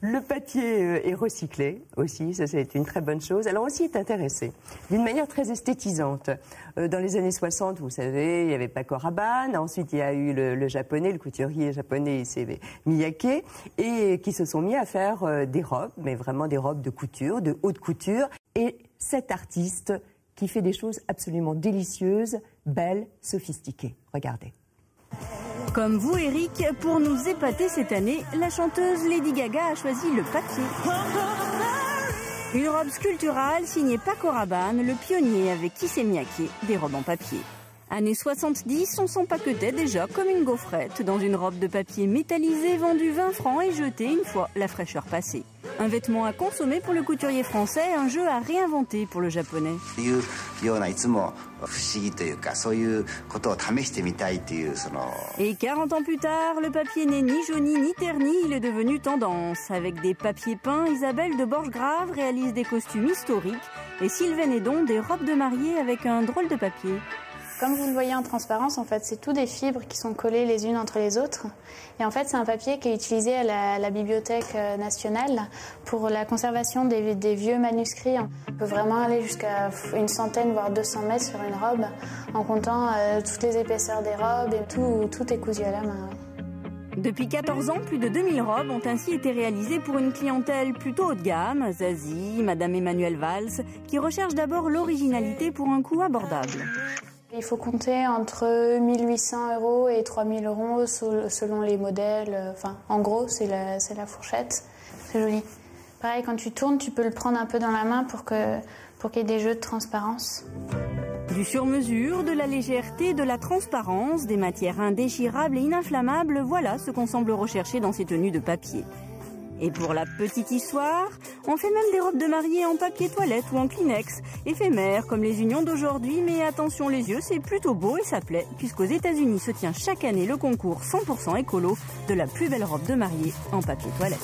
Le papier est recyclé aussi, ça c'est une très bonne chose. Alors aussi est intéressé d'une manière très esthétisante. Dans les années 60, vous savez, il y avait Paco Rabanne, ensuite il y a eu le japonais, le couturier japonais, c'est Miyake, et qui se sont mis à faire des robes, mais vraiment des robes de couture, de haute couture. Et cet artiste qui fait des choses absolument délicieuses, belles, sophistiquées. Regardez. Comme vous, Eric, pour nous épater cette année, la chanteuse Lady Gaga a choisi le papier. Une robe sculpturale signée Paco Rabanne, le pionnier avec Issey Miyake, des robes en papier. Années 70, on s'empaquetait déjà comme une gaufrette dans une robe de papier métallisée vendue 20 francs et jetée une fois la fraîcheur passée. Un vêtement à consommer pour le couturier français, un jeu à réinventer pour le japonais. Et 40 ans plus tard, le papier n'est ni jauni ni terni, il est devenu tendance. Avec des papiers peints, Isabelle de Borge-Grave réalise des costumes historiques et Sylvain Edon des robes de mariée avec un drôle de papier. Comme vous le voyez en transparence, en fait, c'est tout des fibres qui sont collées les unes entre les autres. Et en fait, c'est un papier qui est utilisé à la Bibliothèque nationale pour la conservation des vieux manuscrits. On peut vraiment aller jusqu'à une centaine, voire 200 mètres sur une robe, en comptant toutes les épaisseurs des robes et tout est cousu à la main. Depuis 14 ans, plus de 2000 robes ont ainsi été réalisées pour une clientèle plutôt haut de gamme, Zazie, Madame Emmanuelle Valls, qui recherche d'abord l'originalité pour un coût abordable. Il faut compter entre 1 800 € et 3 000 € selon les modèles. Enfin, en gros, c'est la fourchette. C'est joli. Pareil, quand tu tournes, tu peux le prendre un peu dans la main pour qu'il y ait des jeux de transparence. Du sur-mesure, de la légèreté, de la transparence, des matières indéchirables et ininflammables, voilà ce qu'on semble rechercher dans ces tenues de papier. Et pour la petite histoire, on fait même des robes de mariée en papier toilette ou en Kleenex, éphémères comme les unions d'aujourd'hui, mais attention les yeux, c'est plutôt beau et ça plaît, puisqu'aux États-Unis se tient chaque année le concours 100% écolo de la plus belle robe de mariée en papier toilette.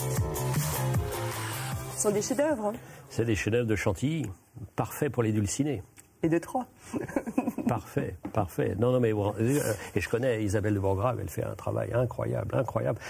Ce sont des chefs-d'œuvre. Hein. C'est des chefs-d'œuvre de Chantilly, parfaits pour les dulcinés. Et de Troyes. Parfait, parfait. Non, mais bon, et je connais Isabelle de Borge-Grave, elle fait un travail incroyable, incroyable.